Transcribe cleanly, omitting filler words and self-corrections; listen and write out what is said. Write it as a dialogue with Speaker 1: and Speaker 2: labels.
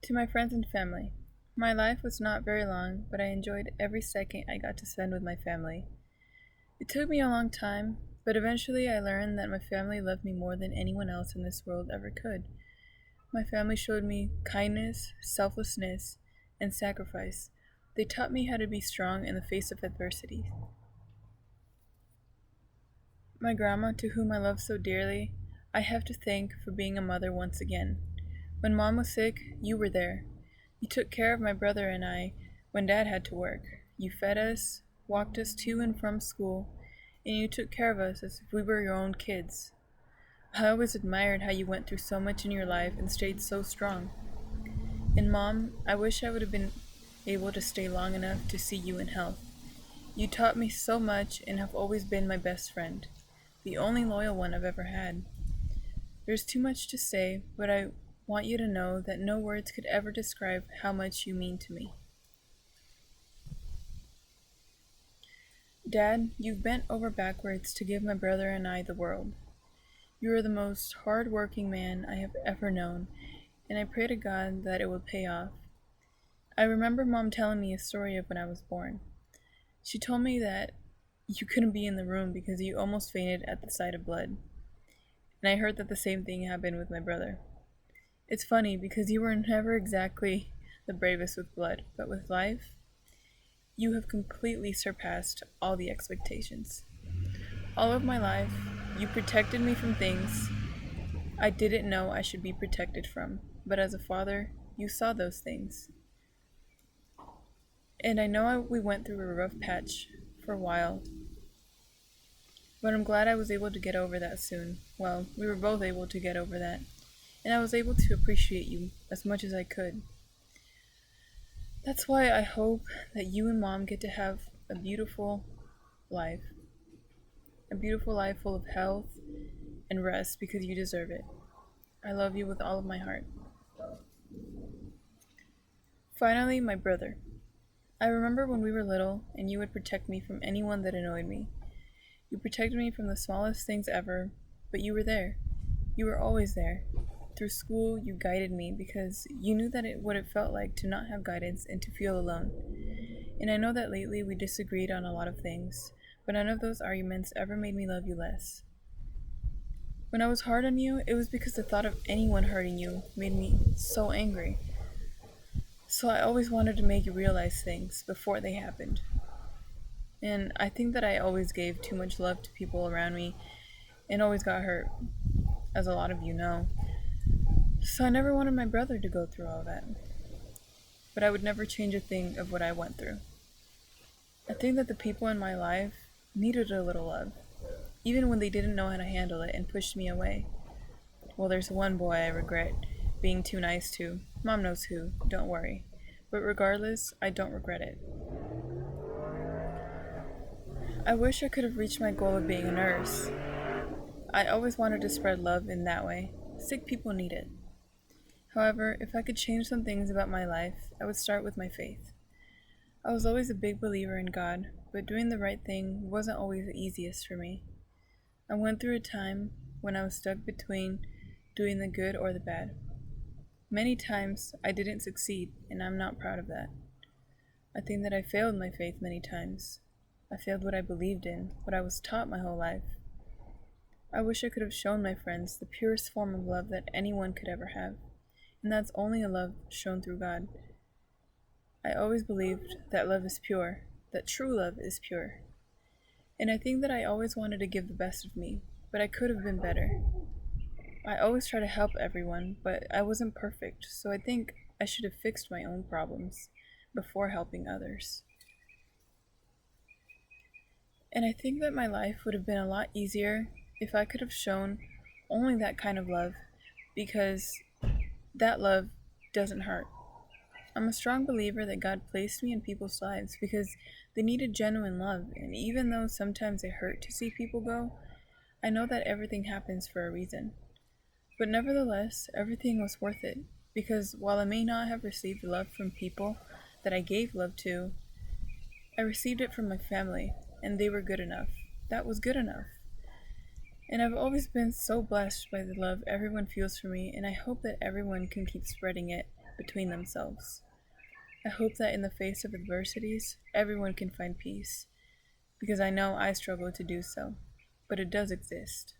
Speaker 1: To my friends and family, my life was not very long, but I enjoyed every second I got to spend with my family. It took me a long time, but eventually I learned that my family loved me more than anyone else in this world ever could. My family showed me kindness, selflessness, and sacrifice. They taught me how to be strong in the face of adversity. My grandma, to whom I love so dearly, I have to thank for being a mother once again. When mom was sick, you were there. You took care of my brother and I when dad had to work. You fed us, walked us to and from school, and you took care of us as if we were your own kids. I always admired how you went through so much in your life and stayed so strong. And mom, I wish I would have been able to stay long enough to see you in health. You taught me so much and have always been my best friend, the only loyal one I've ever had. There's too much to say, but I want you to know that no words could ever describe how much you mean to me. Dad, you've bent over backwards to give my brother and I the world. You are the most hard-working man I have ever known, and I pray to God that it will pay off. I remember Mom telling me a story of when I was born. She told me that you couldn't be in the room because you almost fainted at the sight of blood. And I heard that the same thing happened with my brother. It's funny because you were never exactly the bravest with blood, but with life, you have completely surpassed all the expectations. All of my life, you protected me from things I didn't know I should be protected from, but as a father, you saw those things. And I know we went through a rough patch for a while, but I'm glad I was able to get over that soon. Well, we were both able to get over that, and I was able to appreciate you as much as I could. That's why I hope that you and mom get to have life, a beautiful life full of health and rest because you deserve it. I love you with all of my heart. Finally, my brother. I remember when we were little and you would protect me from anyone that annoyed me. You protected me from the smallest things ever, but you were there. You were always there. Through school, you guided me because you knew what it felt like to not have guidance and to feel alone. And I know that lately we disagreed on a lot of things, but none of those arguments ever made me love you less. When I was hard on you, it was because the thought of anyone hurting you made me so angry. So I always wanted to make you realize things before they happened. And I think that I always gave too much love to people around me and always got hurt, as a lot of you know. So I never wanted my brother to go through all that. But I would never change a thing of what I went through. I think that the people in my life needed a little love, even when they didn't know how to handle it and pushed me away. Well, there's one boy I regret being too nice to. Mom knows who, don't worry. But regardless, I don't regret it. I wish I could have reached my goal of being a nurse. I always wanted to spread love in that way. Sick people need it. However, if I could change some things about my life, I would start with my faith. I was always a big believer in God, but doing the right thing wasn't always the easiest for me. I went through a time when I was stuck between doing the good or the bad. Many times I didn't succeed, and I'm not proud of that. I think that I failed my faith many times. I failed what I believed in, what I was taught my whole life. I wish I could have shown my friends the purest form of love that anyone could ever have, and that's only a love shown through God. I always believed that love is pure, that true love is pure. And I think that I always wanted to give the best of me, but I could have been better. I always try to help everyone, but I wasn't perfect, so I think I should have fixed my own problems before helping others. And I think that my life would have been a lot easier if I could have shown only that kind of love, because that love doesn't hurt. I'm a strong believer that God placed me in people's lives because they needed genuine love, and even though sometimes it hurt to see people go, I know that everything happens for a reason. But nevertheless, everything was worth it, because while I may not have received love from people that I gave love to, I received it from my family, and they were good enough. That was good enough. And I've always been so blessed by the love everyone feels for me, and I hope that everyone can keep spreading it between themselves. I hope that in the face of adversities, everyone can find peace, because I know I struggle to do so, but it does exist.